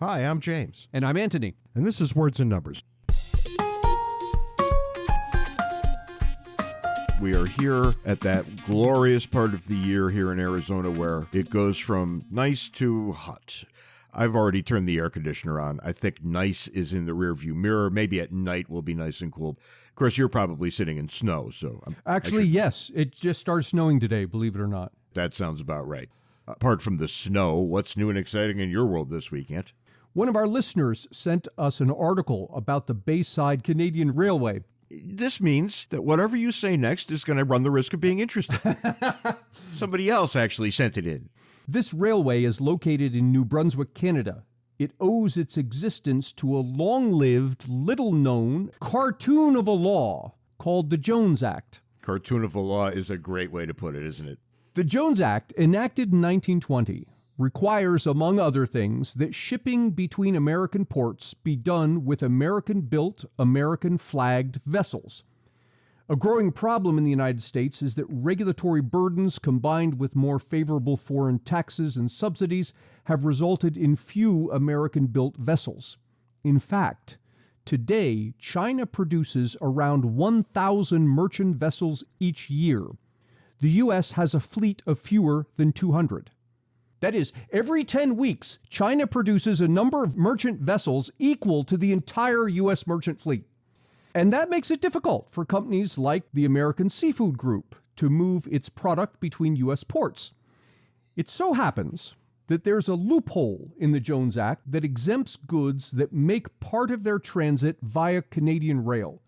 Hi, I'm James. And I'm Anthony. And this is Words and Numbers. We are here at that glorious part of the year here in Arizona where it goes from nice to hot. I've already turned the air conditioner on. I think nice is in the rearview mirror. Maybe at night will be nice and cool. Of course, you're probably sitting in snow, so... Yes. It just started snowing today, believe it or not. That sounds about right. Apart from the snow, what's new and exciting in your world this weekend? One of our listeners sent us an article about the Bayside Canadian Railway. This means that whatever you say next is going to run the risk of being interesting. Somebody else actually sent it in. This railway is located in New Brunswick, Canada. It owes its existence to a long-lived, little-known cartoon of a law called the Jones Act. Cartoon of a law is a great way to put it, isn't it? The Jones Act, enacted in 1920, requires, among other things, that shipping between American ports be done with American-built, American-flagged vessels. A growing problem in the United States is that regulatory burdens combined with more favorable foreign taxes and subsidies have resulted in few American-built vessels. In fact, today, China produces around 1,000 merchant vessels each year. The U.S. has a fleet of fewer than 200. That is, every 10 weeks, China produces a number of merchant vessels equal to the entire U.S. merchant fleet. And that makes it difficult for companies like the American Seafood Group to move its product between U.S. ports. It so happens that there's a loophole in the Jones Act that exempts goods that make part of their transit via Canadian rail.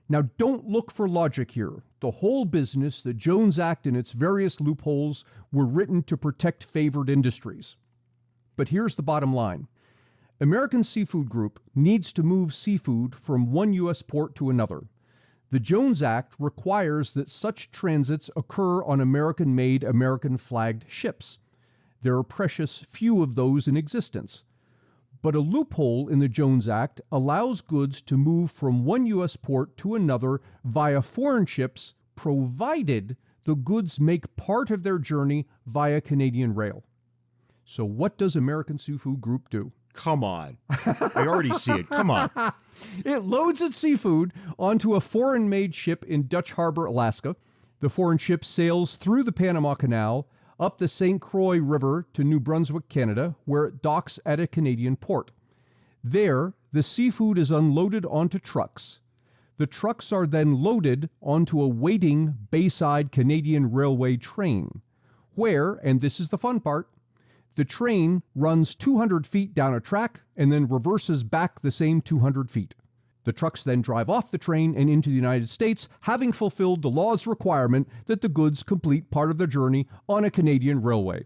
Now, don't look for logic here. The whole business, the Jones Act and its various loopholes, were written to protect favored industries. But here's the bottom line. American Seafood Group needs to move seafood from one U.S. port to another. The Jones Act requires that such transits occur on American-made, American-flagged ships. There are precious few of those in existence. But a loophole in the Jones Act allows goods to move from one U.S. port to another via foreign ships, provided the goods make part of their journey via Canadian rail. So what does American Seafood Group do? Come on. I already see it. Come on. It loads its seafood onto a foreign-made ship in Dutch Harbor, Alaska. The foreign ship sails through the Panama Canal, up the St. Croix River to New Brunswick, Canada, where it docks at a Canadian port. There, the seafood is unloaded onto trucks. The trucks are then loaded onto a waiting Bayside Canadian Railway train, where, and this is the fun part, the train runs 200 feet down a track and then reverses back the same 200 feet. The trucks then drive off the train and into the United States, having fulfilled the law's requirement that the goods complete part of their journey on a Canadian railway.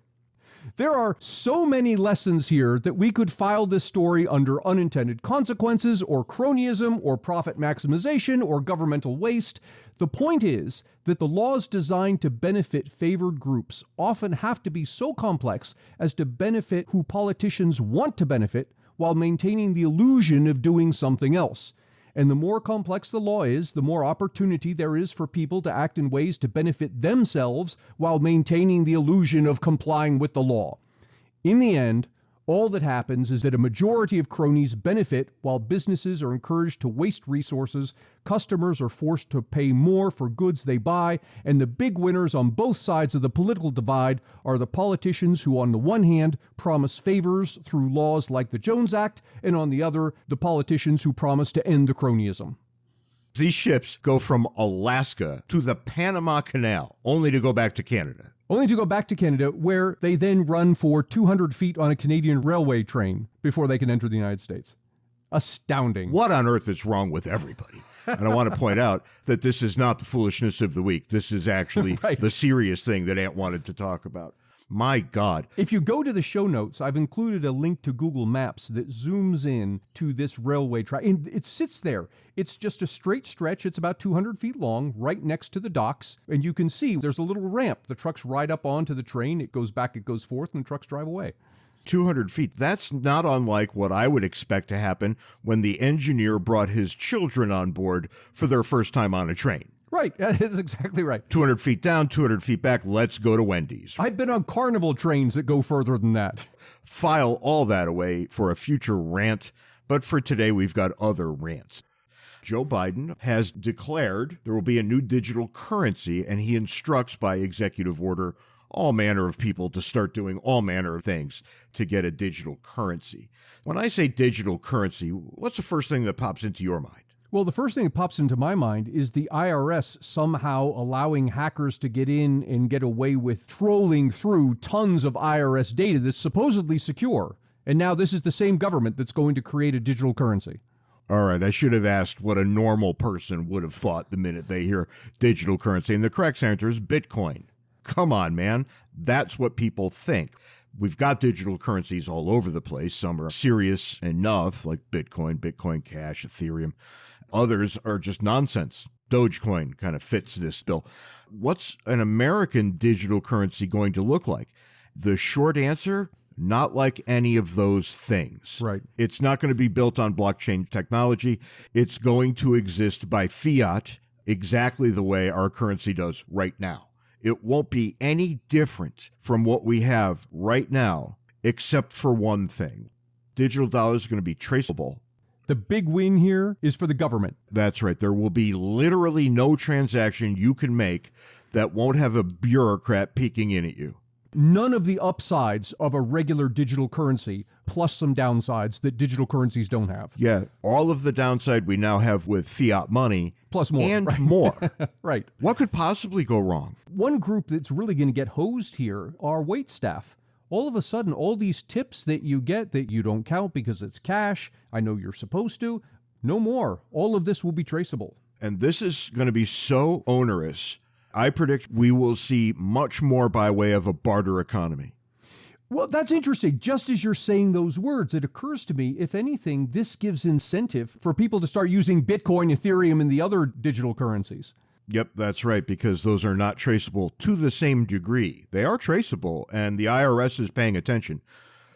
There are so many lessons here that we could file this story under unintended consequences or cronyism or profit maximization or governmental waste. The point is that the laws designed to benefit favored groups often have to be so complex as to benefit who politicians want to benefit while maintaining the illusion of doing something else. And the more complex the law is, the more opportunity there is for people to act in ways to benefit themselves while maintaining the illusion of complying with the law. In the end, all that happens is that a majority of cronies benefit while businesses are encouraged to waste resources, customers are forced to pay more for goods they buy, and the big winners on both sides of the political divide are the politicians who, on the one hand, promise favors through laws like the Jones Act, and on the other, the politicians who promise to end the cronyism. These ships go from Alaska to the Panama Canal, only to go back to Canada. Only to go back to Canada, where they then run for 200 feet on a Canadian railway train before they can enter the United States. Astounding. What on earth is wrong with everybody? And I want to point out that this is not the foolishness of the week. This is actually right. The serious thing that Ant wanted to talk about. My God. If you go to the show notes, I've included a link to Google Maps that zooms in to this railway track. And it sits there. It's just a straight stretch. It's about 200 feet long, right next to the docks. And you can see there's a little ramp. The trucks ride up onto the train. It goes back, it goes forth, and the trucks drive away. 200 feet. That's not unlike what I would expect to happen when the engineer brought his children on board for their first time on a train. Right. That's exactly right. 200 feet down, 200 feet back, let's go to Wendy's. I've been on carnival trains that go further than that. File all that away for a future rant, but for today we've got other rants. Joe Biden has declared there will be a new digital currency, and he instructs by executive order all manner of people to start doing all manner of things to get a digital currency. When I say digital currency, what's the first thing that pops into your mind? Well, the first thing that pops into my mind is the IRS somehow allowing hackers to get in and get away with trolling through tons of IRS data that's supposedly secure. And now this is the same government that's going to create a digital currency. All right, I should have asked what a normal person would have thought the minute they hear digital currency. And the correct answer is Bitcoin. Come on, man. That's what people think. We've got digital currencies all over the place. Some are serious enough, like Bitcoin, Bitcoin Cash, Ethereum. Others are just nonsense. Dogecoin kind of fits this bill. What's an American digital currency going to look like? The short answer, not like any of those things. Right. It's not going to be built on blockchain technology. It's going to exist by fiat exactly the way our currency does right now. It won't be any different from what we have right now, except for one thing. Digital dollars are going to be traceable. The big win here is for the government. That's right. There will be literally no transaction you can make that won't have a bureaucrat peeking in at you. None of the upsides of a regular digital currency, plus some downsides that digital currencies don't have. Yeah, all of the downside we now have with fiat money. Plus more. And right? more. Right. What could possibly go wrong? One group that's really going to get hosed here are waitstaff. All of a sudden, all these tips that you get that you don't count because it's cash, I know you're supposed to, no more. All of this will be traceable. And this is going to be so onerous. I predict we will see much more by way of a barter economy. Well, that's interesting. Just as you're saying those words, it occurs to me, if anything, this gives incentive for people to start using Bitcoin, Ethereum, and the other digital currencies. Yep, that's right, because those are not traceable to the same degree. They are traceable, and the IRS is paying attention,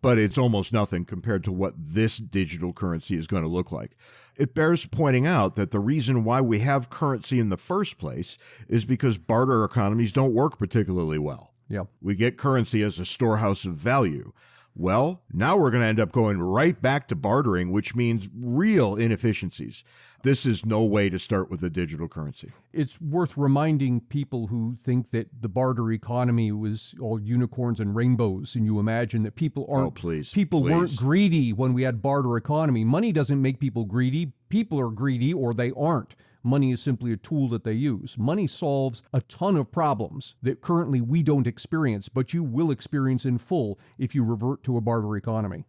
but it's almost nothing compared to what this digital currency is going to look like. It bears pointing out that the reason why we have currency in the first place is because barter economies don't work particularly well. Yeah. We get currency as a storehouse of value. Well, now we're going to end up going right back to bartering, which means real inefficiencies. This is no way to start with a digital currency. It's worth reminding people who think that the barter economy was all unicorns and rainbows, and you imagine that people aren't. People weren't greedy when we had barter economy. Money doesn't make people greedy. People are greedy or they aren't. Money is simply a tool that they use. Money solves a ton of problems that currently we don't experience, but you will experience in full if you revert to a barter economy.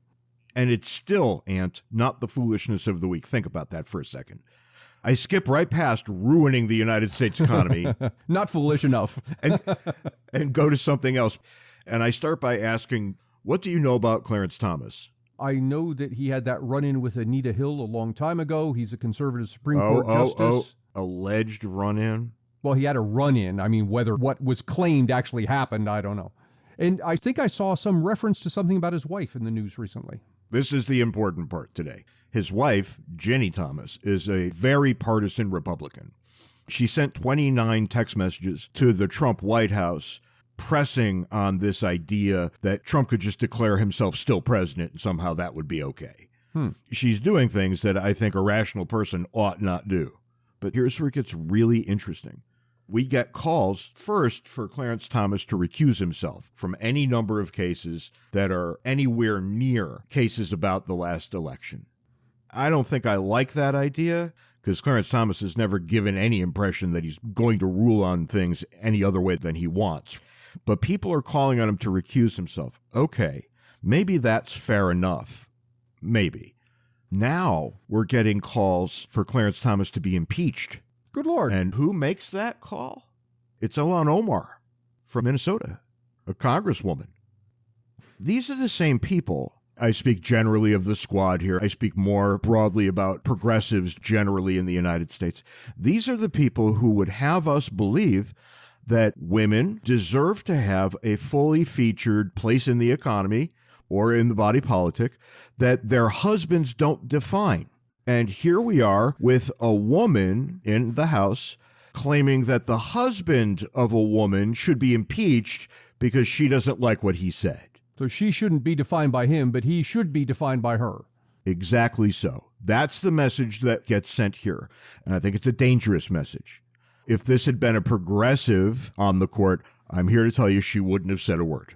And it's still, Ant, not the foolishness of the week. Think about that for a second. I skip right past ruining the United States economy. Not foolish enough. and go to something else. And I start by asking, what do you know about Clarence Thomas? I know that he had that run-in with Anita Hill a long time ago. He's a conservative Supreme Court justice. Alleged run-in? Well, he had a run-in. I mean, whether what was claimed actually happened, I don't know. And I think I saw some reference to something about his wife in the news recently. This is the important part today. His wife, Ginny Thomas, is a very partisan Republican. She sent 29 text messages to the Trump White House pressing on this idea that Trump could just declare himself still president and somehow that would be okay. She's doing things that I think a rational person ought not do. But here's where it gets really interesting. We get calls first for Clarence Thomas to recuse himself from any number of cases that are anywhere near cases about the last election. I don't think I like that idea because Clarence Thomas has never given any impression that he's going to rule on things any other way than he wants. But people are calling on him to recuse himself. Okay, maybe that's fair enough. Maybe. Now we're getting calls for Clarence Thomas to be impeached. Good Lord. And who makes that call? It's Ilhan Omar from Minnesota, a congresswoman. These are the same people. I speak generally of the squad here. I speak more broadly about progressives generally in the United States. These are the people who would have us believe that women deserve to have a fully featured place in the economy or in the body politic that their husbands don't define. And here we are with a woman in the House claiming that the husband of a woman should be impeached because she doesn't like what he said. So she shouldn't be defined by him, but he should be defined by her. Exactly so. That's the message that gets sent here. And I think it's a dangerous message. If this had been a progressive on the court, I'm here to tell you she wouldn't have said a word.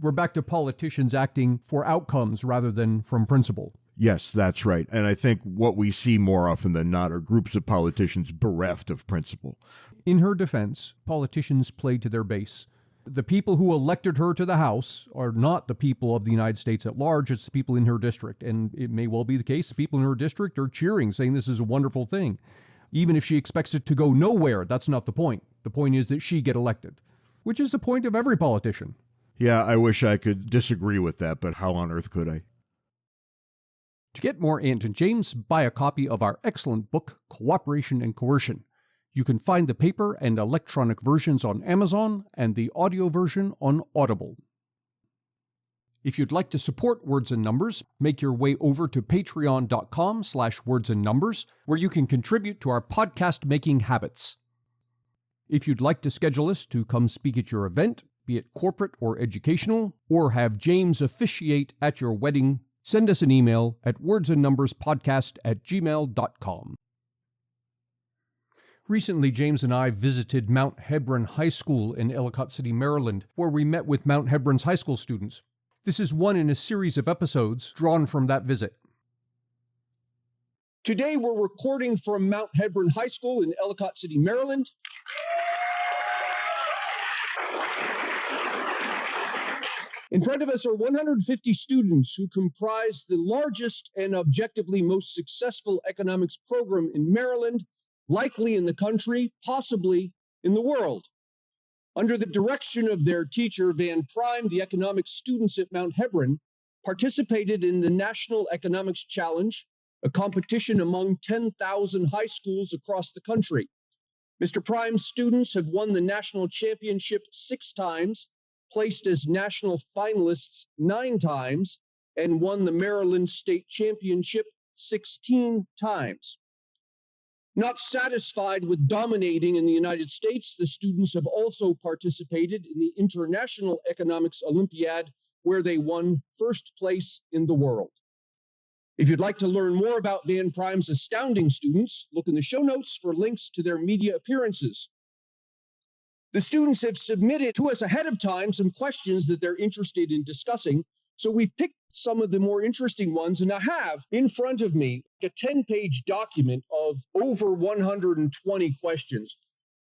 We're back to politicians acting for outcomes rather than from principle. Yes, that's right. And I think what we see more often than not are groups of politicians bereft of principle. In her defense, politicians played to their base. The people who elected her to the House are not the people of the United States at large, it's the people in her district. And it may well be the case the people in her district are cheering, saying this is a wonderful thing. Even if she expects it to go nowhere, that's not the point. The point is that she get elected, which is the point of every politician. Yeah, I wish I could disagree with that, but how on earth could I? To get more Ant and James, buy a copy of our excellent book, Cooperation and Coercion. You can find the paper and electronic versions on Amazon and the audio version on Audible. If you'd like to support Words and Numbers, make your way over to patreon.com/wordsandnumbers, where you can contribute to our podcast-making habits. If you'd like to schedule us to come speak at your event, be it corporate or educational, or have James officiate at your wedding, send us an email at wordsandnumberspodcast@gmail.com. Recently, James and I visited Mount Hebron High School in Ellicott City, Maryland, where we met with Mount Hebron's high school students. This is one in a series of episodes drawn from that visit. Today, we're recording from Mount Hebron High School in Ellicott City, Maryland. In front of us are 150 students who comprise the largest and objectively most successful economics program in Maryland, likely in the country, possibly in the world. Under the direction of their teacher, Van Prime, the economics students at Mount Hebron participated in the National Economics Challenge, a competition among 10,000 high schools across the country. Mr. Prime's students have won the national championship 6 times, placed as national finalists 9 times, and won the Maryland State Championship 16 times. Not satisfied with dominating in the United States, the students have also participated in the International Economics Olympiad, where they won first place in the world. If you'd like to learn more about Van Prime's astounding students, look in the show notes for links to their media appearances. The students have submitted to us ahead of time some questions that they're interested in discussing, so we've picked some of the more interesting ones, and I have in front of me a 10-page document of over 120 questions.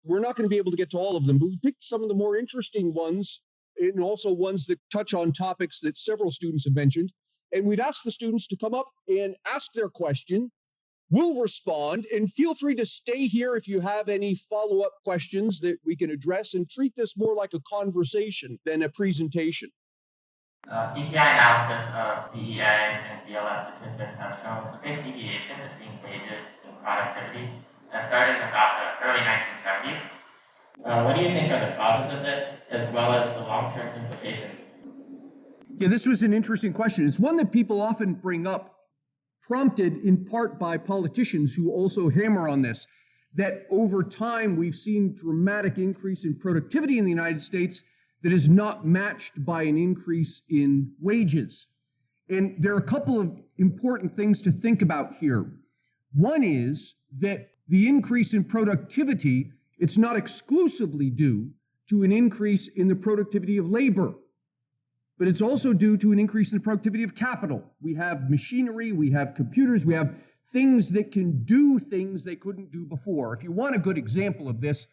We're not going to be able to get to all of them, but we picked some of the more interesting ones and also ones that touch on topics that several students have mentioned. And we'd ask the students to come up and ask their question. We'll respond, and feel free to stay here if you have any follow-up questions that we can address, and treat this more like a conversation than a presentation. EPI analysis of DEA and BLS statistics have shown a big deviation between wages and productivity that started in about the early 1970s. What do you think are the causes of this, as well as the long-term implications? Yeah, this was an interesting question. It's one that people often bring up, prompted in part by politicians who also hammer on this, that over time we've seen dramatic increase in productivity in the United States that is not matched by an increase in wages. And there are a couple of important things to think about here. One is that the increase in productivity, it's not exclusively due to an increase in the productivity of labor, but it's also due to an increase in the productivity of capital. We have machinery, we have computers, we have things that can do things they couldn't do before. If you want a good example of this,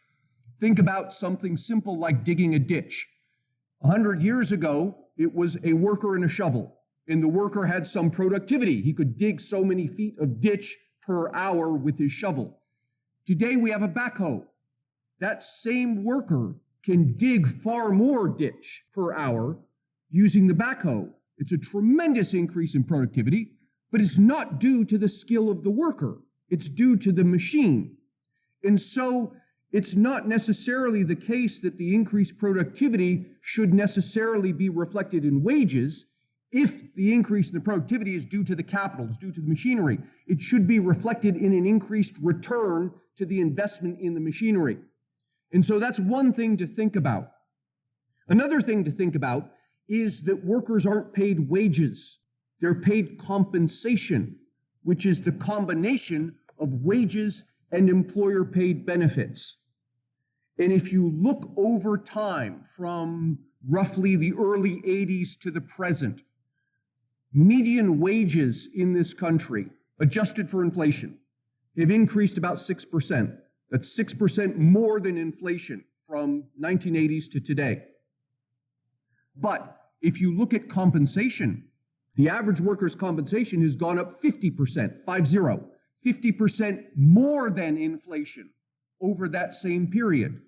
think about something simple like digging a ditch. 100 years ago, it was a worker and a shovel, and the worker had some productivity. He could dig so many feet of ditch per hour with his shovel. Today, we have a backhoe. That same worker can dig far more ditch per hour using the backhoe. It's a tremendous increase in productivity, but it's not due to the skill of the worker. It's due to the machine. And so it's not necessarily the case that the increased productivity should necessarily be reflected in wages. If the increase in the productivity is due to the capital, it's due to the machinery, it should be reflected in an increased return to the investment in the machinery. And so that's one thing to think about. Another thing to think about is that workers aren't paid wages. They're paid compensation, which is the combination of wages and employer-paid benefits. And if you look over time from roughly the early 80s to the present, median wages in this country, adjusted for inflation, have increased about 6%. That's 6% more than inflation from 1980s to today. But if you look at compensation, the average worker's compensation has gone up 50%, 50% more than inflation over that same period.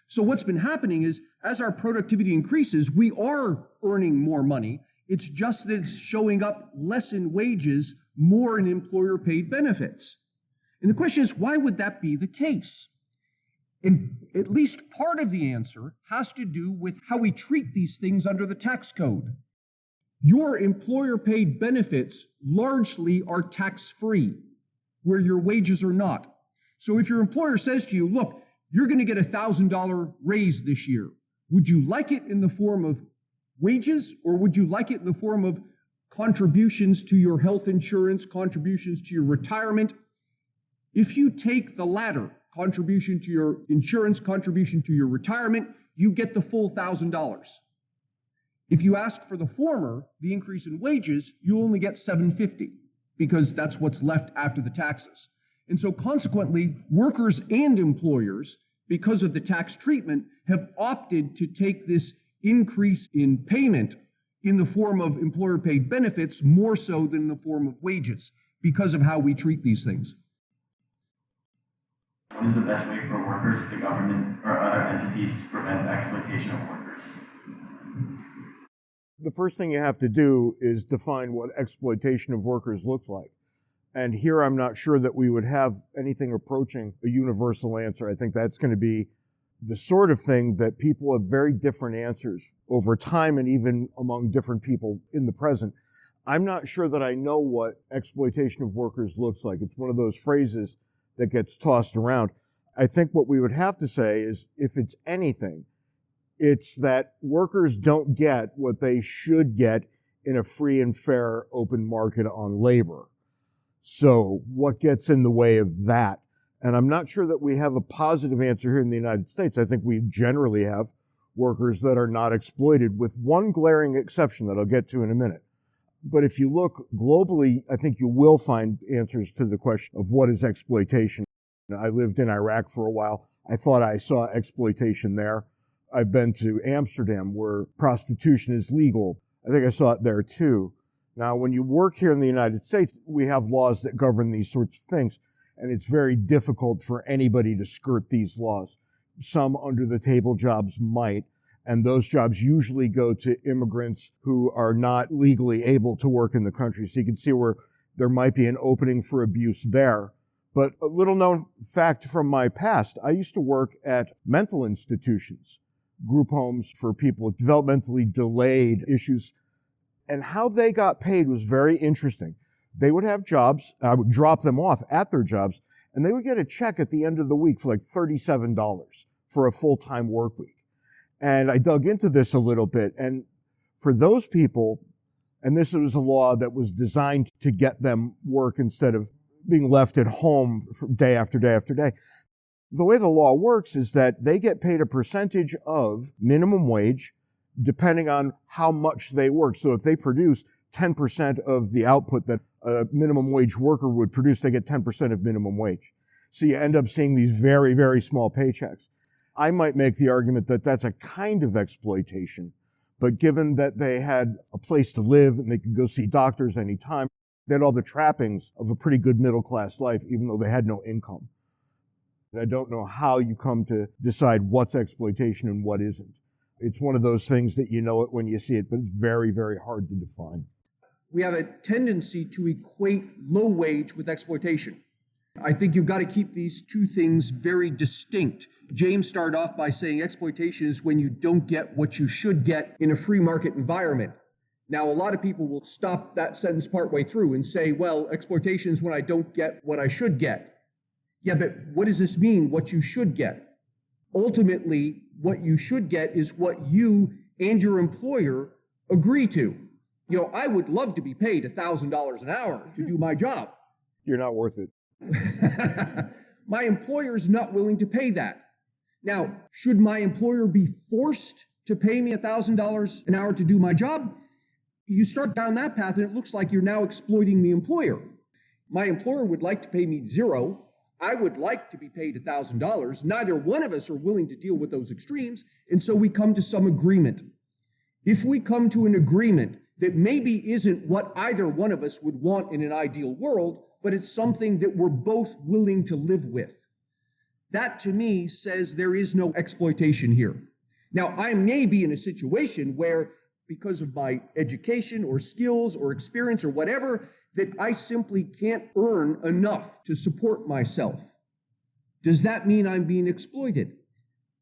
So what's been happening is, as our productivity increases, we are earning more money. It's just that it's showing up less in wages, more in employer-paid benefits. And the question is, why would that be the case? And at least part of the answer has to do with how we treat these things under the tax code. Your employer-paid benefits largely are tax-free, where your wages are not. So if your employer says to you, look, you're going to get a $1,000 raise this year, would you like it in the form of wages, or would you like it in the form of contributions to your health insurance, contributions to your retirement? If you take the latter, contribution to your insurance, contribution to your retirement, you get the full $1,000. If you ask for the former, the increase in wages, you only get $750, because that's what's left after the taxes. And so consequently, workers and employers, because of the tax treatment, have opted to take this increase in payment in the form of employer-paid benefits more so than in the form of wages, because of how we treat these things. What is the best way for workers, the government, or other entities to prevent the exploitation of workers? The first thing you have to do is define what exploitation of workers looks like. And here I'm not sure that we would have anything approaching a universal answer. I think that's going to be the sort of thing that people have very different answers over time and even among different people in the present. I'm not sure that I know what exploitation of workers looks like. It's one of those phrases that gets tossed around. I think what we would have to say is, if it's anything, it's that workers don't get what they should get in a free and fair open market on labor. So what gets in the way of that? And I'm not sure that we have a positive answer here in the United States. I think we generally have workers that are not exploited, with one glaring exception that I'll get to in a minute. But if you look globally, I think you will find answers to the question of what is exploitation. I lived in Iraq for a while. I thought I saw exploitation there. I've been to Amsterdam, where prostitution is legal. I think I saw it there too. Now, when you work here in the United States, we have laws that govern these sorts of things, and it's very difficult for anybody to skirt these laws. Some under-the-table jobs might, and those jobs usually go to immigrants who are not legally able to work in the country. So you can see where there might be an opening for abuse there. But a little known fact from my past, I used to work at mental institutions, group homes for people with developmentally delayed issues. And how they got paid was very interesting. They would have jobs, I would drop them off at their jobs, and they would get a check at the end of the week for like $37 for a full-time work week. And I dug into this a little bit, and for those people, and this was a law that was designed to get them work instead of being left at home day after day after day. The way the law works is that they get paid a percentage of minimum wage depending on how much they work. So if they produce 10% of the output that a minimum wage worker would produce, they get 10% of minimum wage. So you end up seeing these very, very small paychecks. I might make the argument that that's a kind of exploitation, but given that they had a place to live and they could go see doctors anytime, they had all the trappings of a pretty good middle-class life, even though they had no income. I don't know how you come to decide what's exploitation and what isn't. It's one of those things that you know it when you see it, but it's very, very hard to define. We have a tendency to equate low wage with exploitation. I think you've got to keep these two things very distinct. James started off by saying exploitation is when you don't get what you should get in a free market environment. Now, a lot of people will stop that sentence partway through and say, well, exploitation is when I don't get what I should get. Yeah, but what does this mean, what you should get? Ultimately, what you should get is what you and your employer agree to. I would love to be paid $1,000 an hour to do my job. You're not worth it. My employer's not willing to pay that. Now, should my employer be forced to pay me $1,000 an hour to do my job? You start down that path and it looks like you're now exploiting the employer. My employer would like to pay me $0. I would like to be paid $1,000. Neither one of us are willing to deal with those extremes, and so we come to some agreement. If we come to an agreement that maybe isn't what either one of us would want in an ideal world, but it's something that we're both willing to live with, that to me says there is no exploitation here. Now, I may be in a situation where, because of my education or skills or experience or whatever, that I simply can't earn enough to support myself. Does that mean I'm being exploited?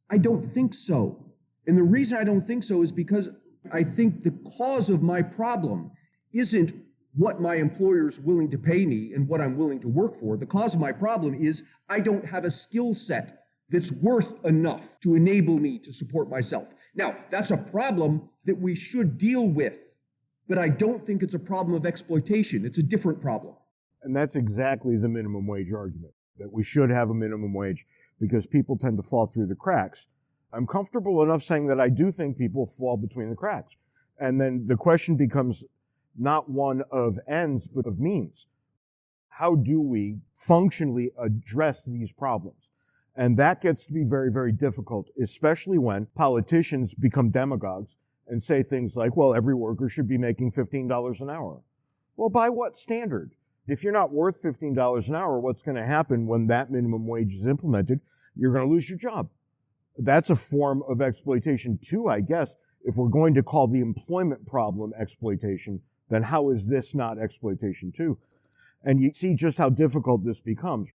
I don't think so. And the reason I don't think so is because I think the cause of my problem isn't what my employer is willing to pay me and what I'm willing to work for. The cause of my problem is I don't have a skill set that's worth enough to enable me to support myself. Now, that's a problem that we should deal with, but I don't think it's a problem of exploitation. It's a different problem. And that's exactly the minimum wage argument, that we should have a minimum wage because people tend to fall through the cracks. I'm comfortable enough saying that I do think people fall between the cracks. And then the question becomes not one of ends, but of means. How do we functionally address these problems? And that gets to be very, very difficult, especially when politicians become demagogues and say things like, well, every worker should be making $15 an hour. Well, by what standard? If you're not worth $15 an hour, what's going to happen when that minimum wage is implemented? You're going to lose your job. That's a form of exploitation too, I guess. If we're going to call the employment problem exploitation, then how is this not exploitation too? And you see just how difficult this becomes.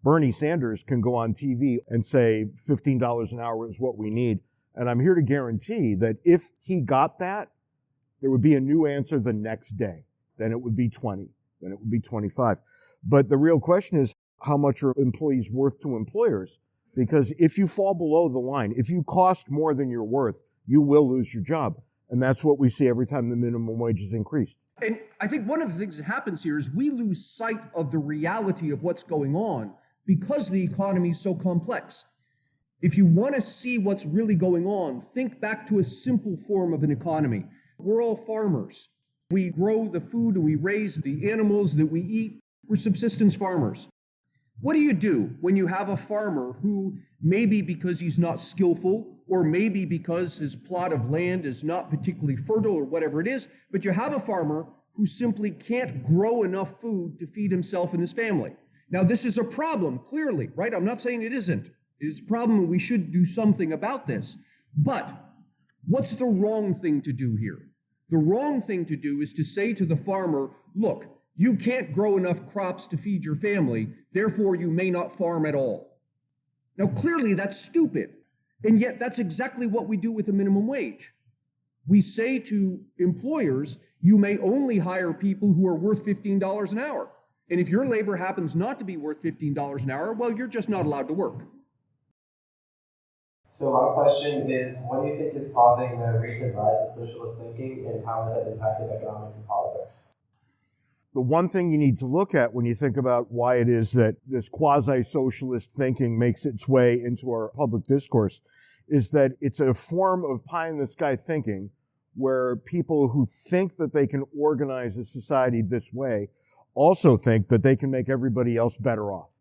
Bernie Sanders can go on TV and say $15 an hour is what we need. And I'm here to guarantee that if he got that, there would be a new answer the next day. Then it would be 20. Then it would be 25. But the real question is, how much are employees worth to employers? Because if you fall below the line, if you cost more than you're worth, you will lose your job. And that's what we see every time the minimum wage is increased. And I think one of the things that happens here is we lose sight of the reality of what's going on because the economy is so complex. If you want to see what's really going on, think back to a simple form of an economy. We're all farmers. We grow the food and we raise the animals that we eat. We're subsistence farmers. What do you do when you have a farmer who, maybe because he's not skillful, or maybe because his plot of land is not particularly fertile or whatever it is, but you have a farmer who simply can't grow enough food to feed himself and his family? Now, this is a problem, clearly, right? I'm not saying it isn't. It is a problem and we should do something about this. But what's the wrong thing to do here? The wrong thing to do is to say to the farmer, look, you can't grow enough crops to feed your family, therefore you may not farm at all. Now, clearly that's stupid. And yet that's exactly what we do with the minimum wage. We say to employers, you may only hire people who are worth $15 an hour. And if your labor happens not to be worth $15 an hour, well, you're just not allowed to work. So my question is, what do you think is causing the recent rise of socialist thinking, and how has that impacted economics and politics? The one thing you need to look at when you think about why it is that this quasi-socialist thinking makes its way into our public discourse is that it's a form of pie-in-the-sky thinking where people who think that they can organize a society this way also think that they can make everybody else better off.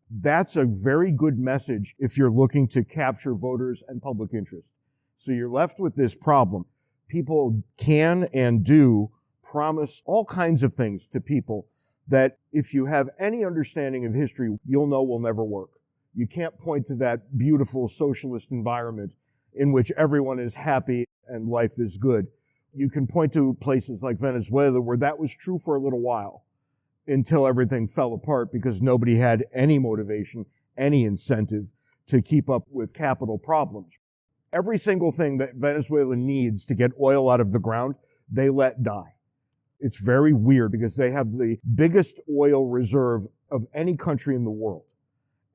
That's a very good message if you're looking to capture voters and public interest. So you're left with this problem. People can and do promise all kinds of things to people that, if you have any understanding of history, you'll know will never work. You can't point to that beautiful socialist environment in which everyone is happy and life is good. You can point to places like Venezuela where that was true for a little while until everything fell apart because nobody had any motivation, any incentive to keep up with capital problems. Every single thing that Venezuela needs to get oil out of the ground, they let die. It's very weird because they have the biggest oil reserve of any country in the world.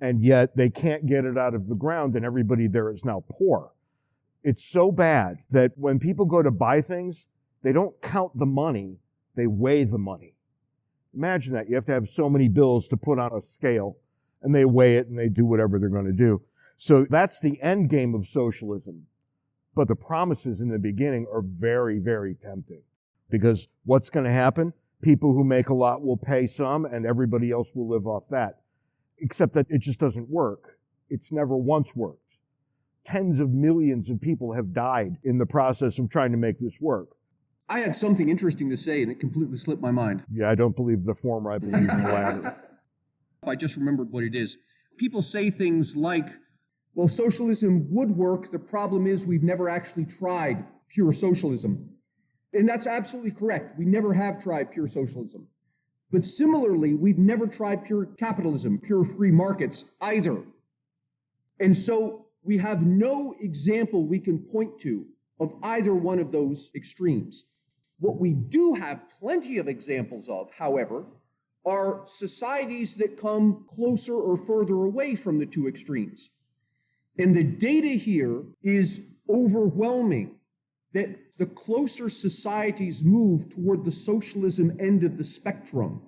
and yet they can't get it out of the ground and everybody there is now poor. It's so bad that when people go to buy things, they don't count the money, they weigh the money. Imagine that. You have to have so many bills to put on a scale, and they weigh it and they do whatever they're going to do. So that's the end game of socialism. But the promises in the beginning are very, very tempting. Because what's going to happen? People who make a lot will pay some, and everybody else will live off that. Except that it just doesn't work. It's never once worked. Tens of millions of people have died in the process of trying to make this work. I had something interesting to say, and it completely slipped my mind. Yeah, I don't believe the former, I believe the latter. I just remembered what it is. People say things like, well, socialism would work. The problem is we've never actually tried pure socialism. And that's absolutely correct. We never have tried pure socialism. But similarly, we've never tried pure capitalism, pure free markets either. And so we have no example we can point to of either one of those extremes. What we do have plenty of examples of, however, are societies that come closer or further away from the two extremes. And the data here is overwhelming, that the closer societies move toward the socialism end of the spectrum,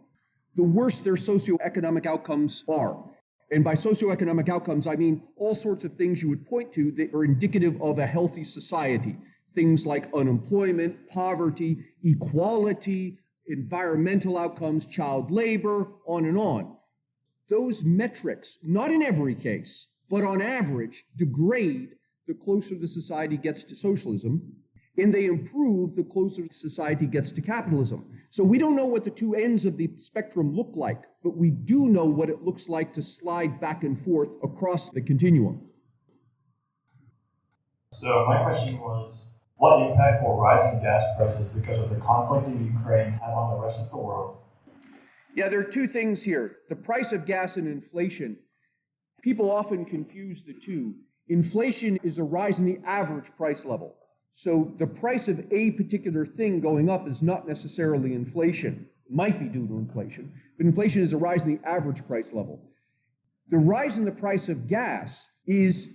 the worse their socioeconomic outcomes are. And by socioeconomic outcomes, I mean all sorts of things you would point to that are indicative of a healthy society. Things like unemployment, poverty, equality, environmental outcomes, child labor, on and on. Those metrics, not in every case, but on average, degrade the closer the society gets to socialism, and they improve the closer society gets to capitalism. So we don't know what the two ends of the spectrum look like, but we do know what it looks like to slide back and forth across the continuum. So my question was, what impact will rising gas prices because of the conflict in Ukraine have on the rest of the world? Yeah, there are two things here. The price of gas and inflation. People often confuse the two. Inflation is a rise in the average price level. So the price of a particular thing going up is not necessarily inflation. It might be due to inflation, but inflation is a rise in the average price level. The rise in the price of gas is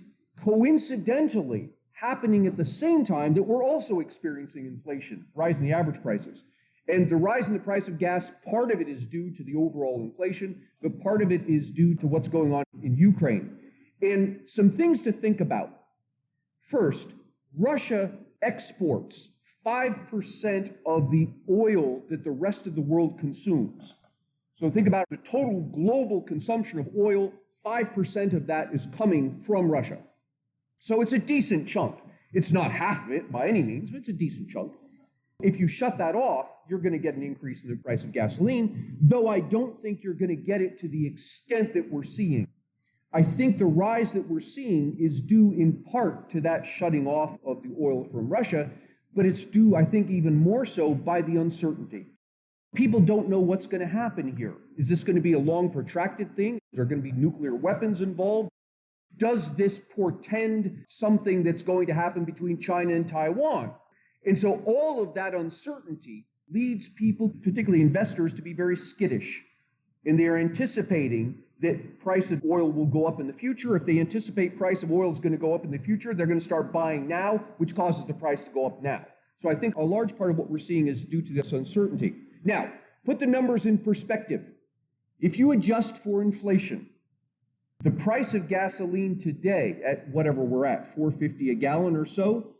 coincidentally happening at the same time that we're also experiencing inflation, rise in the average prices. And the rise in the price of gas, part of it is due to the overall inflation, but part of it is due to what's going on in Ukraine. And some things to think about. First, Russia exports 5% of the oil that the rest of the world consumes. So think about the total global consumption of oil, 5% of that is coming from Russia. So it's a decent chunk. It's not half of it by any means, but it's a decent chunk. If you shut that off, you're going to get an increase in the price of gasoline, though I don't think you're going to get it to the extent that we're seeing. I think the rise that we're seeing is due in part to that shutting off of the oil from Russia, but it's due, I think, even more so by the uncertainty. People don't know what's going to happen here. Is this going to be a long, protracted thing? Is there going to be nuclear weapons involved? Does this portend something that's going to happen between China and Taiwan? And so all of that uncertainty leads people, particularly investors, to be very skittish. And they are anticipating that price of oil will go up in the future. If they anticipate price of oil is going to go up in the future, they're going to start buying now, which causes the price to go up now. So I think a large part of what we're seeing is due to this uncertainty. Now, put the numbers in perspective. If you adjust for inflation, the price of gasoline today at whatever we're at, $4.50 a gallon or so,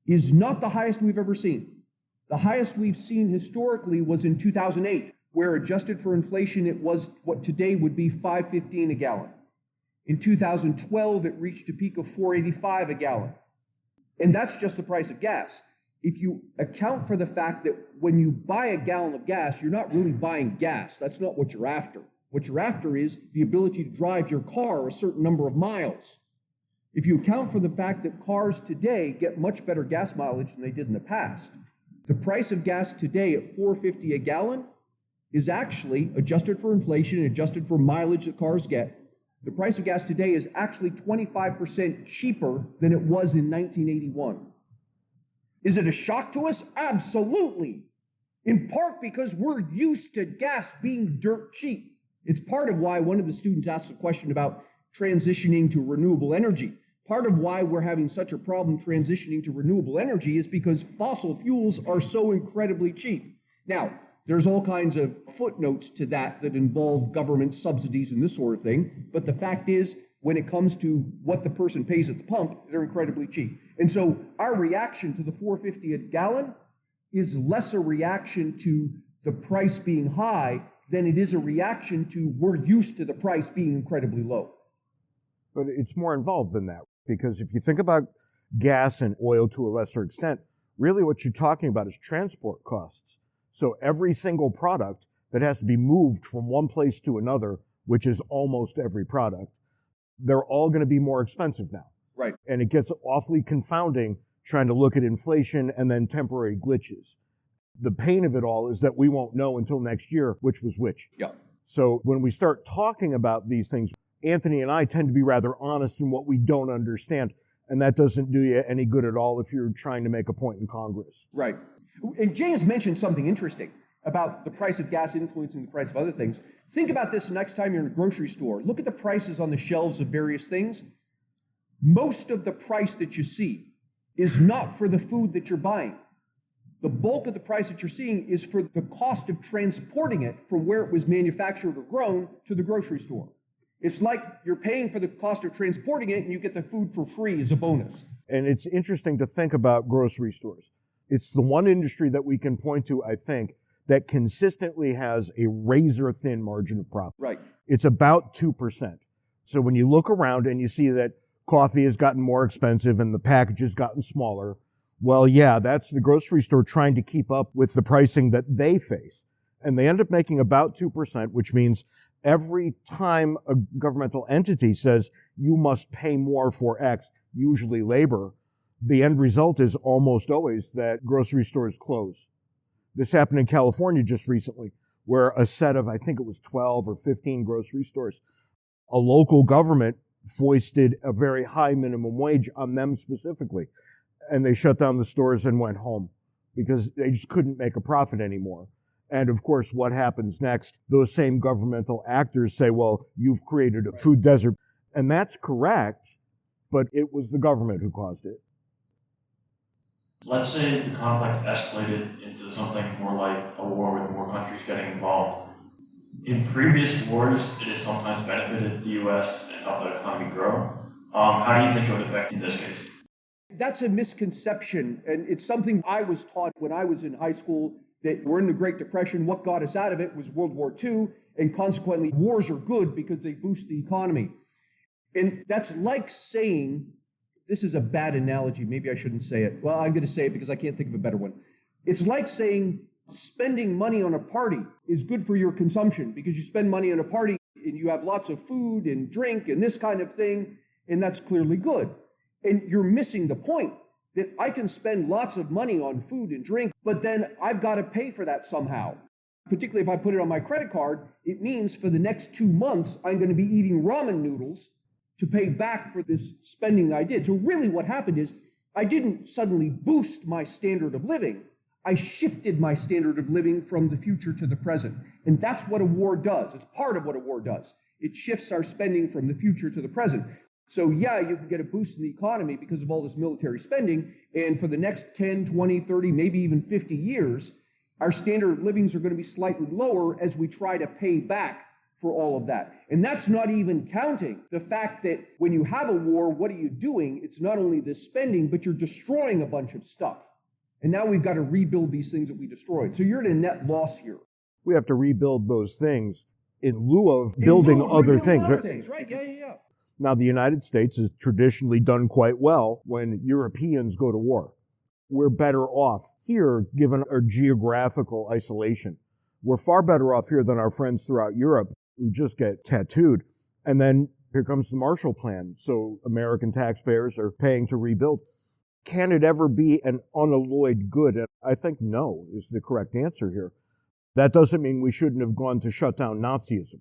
is not the highest we've ever seen. The highest we've seen historically was in 2008, where adjusted for inflation, it was what today would be $5.15 a gallon. In 2012, it reached a peak of $4.85 a gallon. And that's just the price of gas. If you account for the fact that when you buy a gallon of gas, you're not really buying gas. That's not what you're after. What you're after is the ability to drive your car a certain number of miles. If you account for the fact that cars today get much better gas mileage than they did in the past, the price of gas today at $4.50 a gallon is actually, adjusted for inflation and adjusted for mileage that cars get, the price of gas today is actually 25% cheaper than it was in 1981. Is it a shock to us? Absolutely. In part because we're used to gas being dirt cheap. It's part of why one of the students asked a question about transitioning to renewable energy. Part of why we're having such a problem transitioning to renewable energy is because fossil fuels are so incredibly cheap. Now, there's all kinds of footnotes to that involve government subsidies and this sort of thing, but the fact is, when it comes to what the person pays at the pump, they're incredibly cheap. And so our reaction to the $4.50 a gallon is less a reaction to the price being high than it is a reaction to we're used to the price being incredibly low. But it's more involved than that, because if you think about gas and oil to a lesser extent, really what you're talking about is transport costs. So every single product that has to be moved from one place to another, which is almost every product, they're all going to be more expensive now. Right. And it gets awfully confounding trying to look at inflation and then temporary glitches. The pain of it all is that we won't know until next year which was which. Yeah. So when we start talking about these things, Anthony and I tend to be rather honest in what we don't understand. And that doesn't do you any good at all if you're trying to make a point in Congress. Right. And James mentioned something interesting about the price of gas influencing the price of other things. Think about this next time you're in a grocery store. Look at the prices on the shelves of various things. Most of the price that you see is not for the food that you're buying. The bulk of the price that you're seeing is for the cost of transporting it from where it was manufactured or grown to the grocery store. It's like you're paying for the cost of transporting it and you get the food for free as a bonus. And it's interesting to think about grocery stores. It's the one industry that we can point to, I think, that consistently has a razor-thin margin of profit. Right. It's about 2%. So when you look around and you see that coffee has gotten more expensive and the package has gotten smaller, well, yeah, that's the grocery store trying to keep up with the pricing that they face. And they end up making about 2%, which means every time a governmental entity says you must pay more for X, usually labor, the end result is almost always that grocery stores close. This happened in California just recently, where a set of, I think it was 12 or 15 grocery stores, a local government foisted a very high minimum wage on them specifically. And they shut down the stores and went home because they just couldn't make a profit anymore. And of course, what happens next? Those same governmental actors say, well, you've created a food desert. And that's correct, but it was the government who caused it. Let's say the conflict escalated into something more like a war with more countries getting involved. In previous wars, it has sometimes benefited the U.S. and helped the economy grow. How do you think it would affect in this case? That's a misconception, and it's something I was taught when I was in high school, that we're in the Great Depression. What got us out of it was World War II, and consequently, wars are good because they boost the economy. And that's like saying, this is a bad analogy, maybe I shouldn't say it. Well, I'm going to say it because I can't think of a better one. It's like saying spending money on a party is good for your consumption because you spend money on a party and you have lots of food and drink and this kind of thing, and that's clearly good. And you're missing the point that I can spend lots of money on food and drink, but then I've got to pay for that somehow. Particularly if I put it on my credit card, it means for the next 2 months, I'm going to be eating ramen noodles to pay back for this spending that I did. So really what happened is I didn't suddenly boost my standard of living. I shifted my standard of living from the future to the present. And that's what a war does. It's part of what a war does. It shifts our spending from the future to the present. So yeah, you can get a boost in the economy because of all this military spending. And for the next 10, 20, 30, maybe even 50 years, our standard of livings are going to be slightly lower as we try to pay back for all of that. And that's not even counting the fact that when you have a war, what are you doing? It's not only the spending, but you're destroying a bunch of stuff. And now we've got to rebuild these things that we destroyed. So you're at a net loss here. We have to rebuild those things in lieu of building other things. Right, yeah. Now, the United States has traditionally done quite well when Europeans go to war. We're better off here, given our geographical isolation. We're far better off here than our friends throughout Europe who just get tattooed. And then here comes the Marshall Plan. So American taxpayers are paying to rebuild. Can it ever be an unalloyed good? And I think no is the correct answer here. That doesn't mean we shouldn't have gone to shut down Nazism.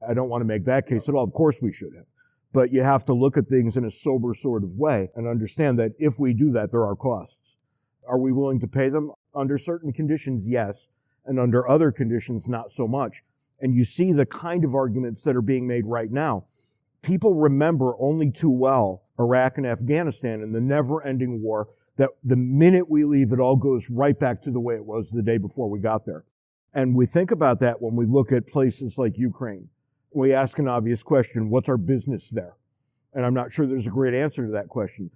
I don't want to make that case at all. Of course we should have. But you have to look at things in a sober sort of way and understand that if we do that, there are costs. Are we willing to pay them? Under certain conditions, yes. And under other conditions, not so much. And you see the kind of arguments that are being made right now. People remember only too well Iraq and Afghanistan and the never-ending war, that the minute we leave, it all goes right back to the way it was the day before we got there. And we think about that when we look at places like Ukraine. We ask an obvious question: what's our business there? And I'm not sure there's a great answer to that question.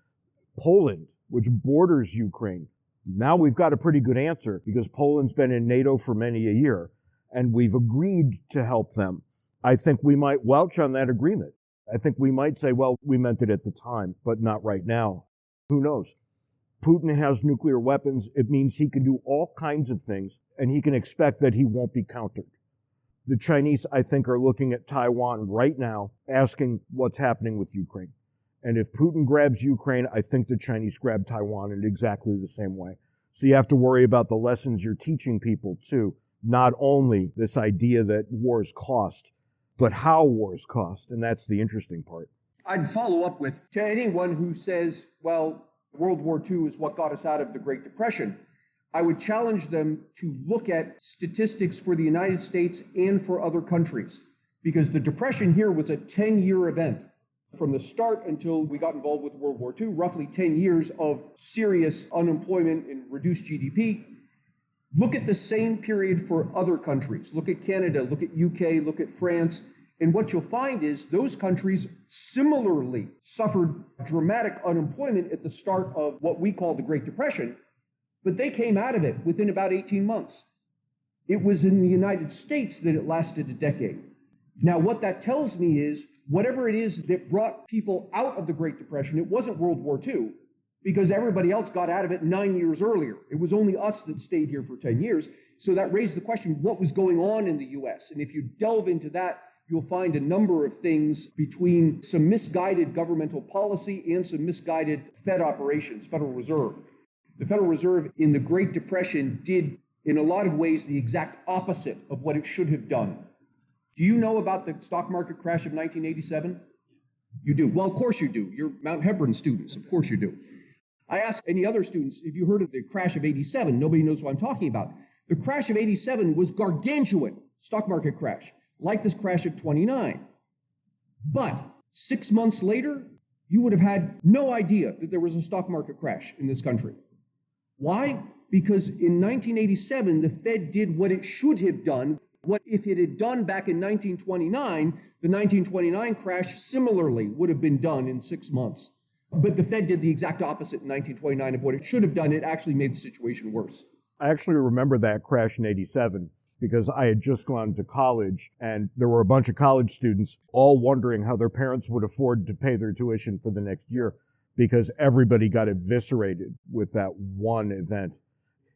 Poland, which borders Ukraine, now we've got a pretty good answer because Poland's been in NATO for many a year, and we've agreed to help them. I think we might welch on that agreement. I think we might say, well, we meant it at the time, but not right now. Who knows? Putin has nuclear weapons. It means he can do all kinds of things, and he can expect that he won't be countered. The Chinese, I think, are looking at Taiwan right now, asking what's happening with Ukraine. And if Putin grabs Ukraine, I think the Chinese grab Taiwan in exactly the same way. So you have to worry about the lessons you're teaching people, too. Not only this idea that wars cost, but how wars cost. And that's the interesting part. I'd follow up with, to anyone who says, well, World War II is what got us out of the Great Depression, I would challenge them to look at statistics for the United States and for other countries, because the Depression here was a 10-year event. From the start until we got involved with World War II, roughly 10 years of serious unemployment and reduced GDP. Look at the same period for other countries. Look at Canada, look at UK, look at France. And what you'll find is those countries similarly suffered dramatic unemployment at the start of what we call the Great Depression, but they came out of it within about 18 months. It was in the United States that it lasted a decade. Now, what that tells me is whatever it is that brought people out of the Great Depression, it wasn't World War II, because everybody else got out of it 9 years earlier. It was only us that stayed here for 10 years. So that raised the question, what was going on in the U.S.? And if you delve into that, you'll find a number of things between some misguided governmental policy and some misguided Fed operations, Federal Reserve. The Federal Reserve in the Great Depression did, in a lot of ways, the exact opposite of what it should have done. Do you know about the stock market crash of 1987? You do. Well, of course you do. You're Mount Hebron students. Of course you do. I asked any other students, if you heard of the crash of 87, nobody knows what I'm talking about. The crash of 87 was gargantuan, stock market crash, like this crash of 29. But 6 months later, you would have had no idea that there was a stock market crash in this country. Why? Because in 1987, the Fed did what it should have done. What if it had done back in 1929, the 1929 crash similarly would have been done in 6 months. But the Fed did the exact opposite in 1929 of what it should have done. It actually made the situation worse. I actually remember that crash in 87 because I had just gone to college and there were a bunch of college students all wondering how their parents would afford to pay their tuition for the next year because everybody got eviscerated with that one event.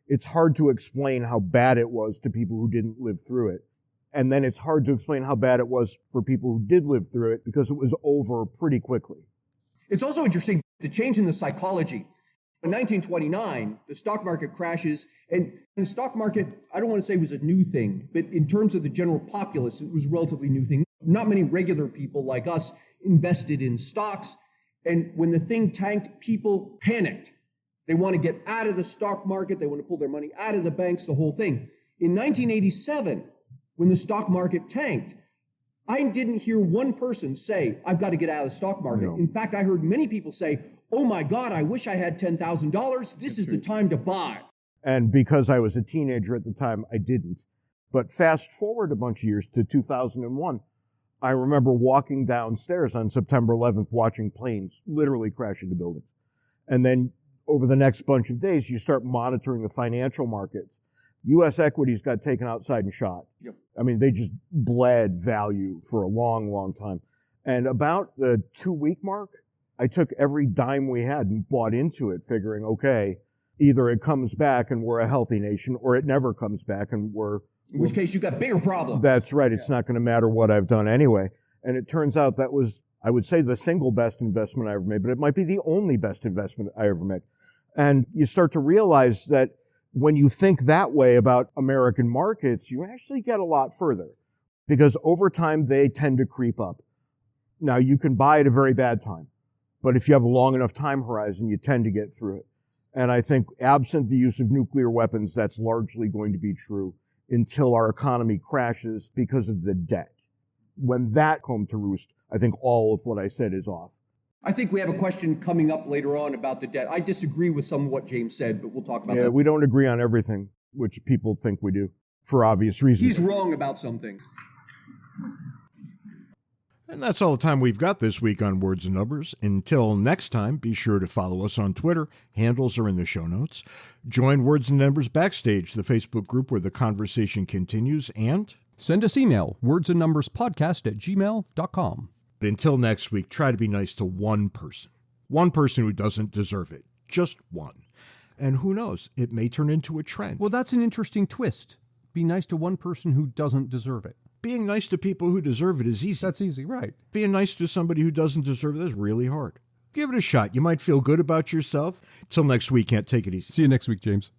It's hard to explain how bad it was to people who didn't live through it. And then it's hard to explain how bad it was for people who did live through it because it was over pretty quickly. It's also interesting, the change in the psychology. In 1929, the stock market crashes, and the stock market, I don't want to say was a new thing, but in terms of the general populace, it was a relatively new thing. Not many regular people like us invested in stocks, and when the thing tanked, people panicked. They want to get out of the stock market, they want to pull their money out of the banks, the whole thing. In 1987, when the stock market tanked, I didn't hear one person say, I've got to get out of the stock market. No. In fact, I heard many people say, oh my God, I wish I had $10,000. This is the time to buy. And because I was a teenager at the time, I didn't. But fast forward a bunch of years to 2001, I remember walking downstairs on September 11th, watching planes literally crash into buildings. And then over the next bunch of days, you start monitoring the financial markets. U.S. equities got taken outside and shot. Yep. I mean, they just bled value for a long, long time. And about the 2-week mark, I took every dime we had and bought into it, figuring, okay, either it comes back and we're a healthy nation, or it never comes back and we're... In which case, you got bigger problems. That's right. It's not going to matter what I've done anyway. And it turns out that was, I would say, the single best investment I ever made, but it might be the only best investment I ever made. And you start to realize that when you think that way about American markets, you actually get a lot further because over time they tend to creep up. Now you can buy at a very bad time, but if you have a long enough time horizon, you tend to get through it. And I think absent the use of nuclear weapons, that's largely going to be true until our economy crashes because of the debt. when that come to roost, I think all of what I said is off. I think we have a question coming up later on about the debt. I disagree with some of what James said, but we'll talk about that. Yeah, we don't agree on everything, which people think we do, for obvious reasons. He's wrong about something. And that's all the time we've got this week on Words and Numbers. Until next time, be sure to follow us on Twitter. Handles are in the show notes. Join Words and Numbers Backstage, the Facebook group where the conversation continues, and send us email, wordsandnumberspodcast@gmail.com. But until next week, try to be nice to one person who doesn't deserve it. Just one. And who knows, it may turn into a trend. Well, that's an interesting twist. Be nice to one person who doesn't deserve it. Being nice to people who deserve it is easy. That's easy, right? Being nice to somebody who doesn't deserve it is really hard. Give it a shot. You might feel good about yourself. Till next week, can't take it easy. See you next week, James.